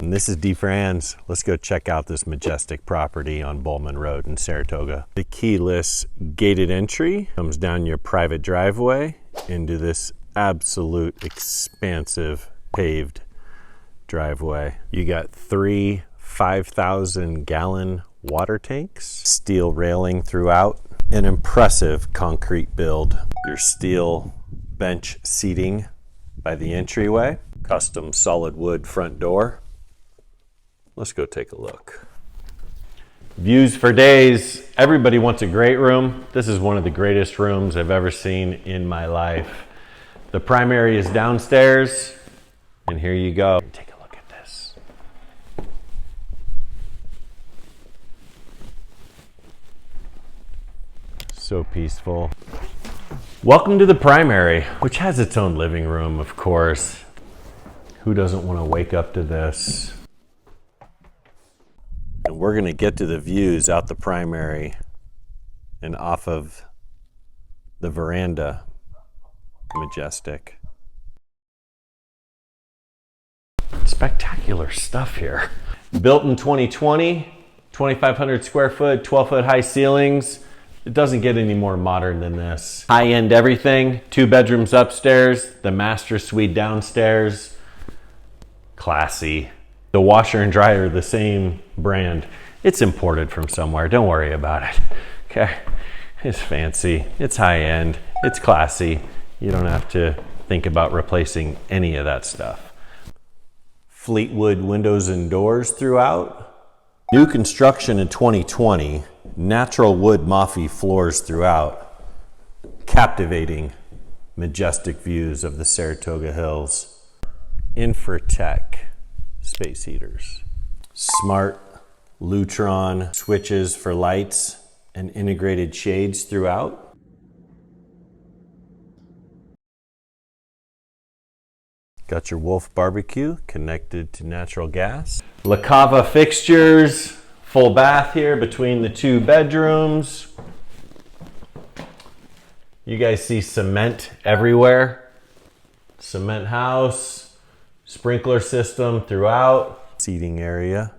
And this is DeFran's. Let's go check out this majestic property on Bowman Road in Saratoga. The keyless gated entry comes down your private driveway into this absolute expansive paved driveway. You got 3 5,000-gallon water tanks, steel railing throughout, an impressive concrete build. Your steel bench seating by the entryway, custom solid wood front door. Let's go take a look. Views for days. Everybody wants a great room. This is one of the greatest rooms I've ever seen in my life. The primary is downstairs, and here you go. Take a look at this. So peaceful. Welcome to the primary, which has its own living room, of course. Who doesn't want to wake up to this? And we're going to get to the views out the primary and off of the veranda. Majestic. Spectacular stuff here. Built in 2020, 2,500 square foot, 12-foot high ceilings. It doesn't get any more modern than this. High-end everything, 2 bedrooms upstairs, the master suite downstairs. Classy. The washer and dryer, the same brand. It's imported from somewhere, don't worry about it. Okay, it's fancy, it's high-end, it's classy. You don't have to think about replacing any of that stuff. Fleetwood windows and doors throughout. New construction in 2020. Natural wood Mafia floors throughout. Captivating, majestic views of the Saratoga Hills. Infratech space heaters. Smart Lutron switches for lights and integrated shades throughout. Got your Wolf barbecue connected to natural gas. La Cava fixtures, full bath here between the 2 bedrooms. You guys see cement everywhere. Cement house, sprinkler system throughout. Seating area.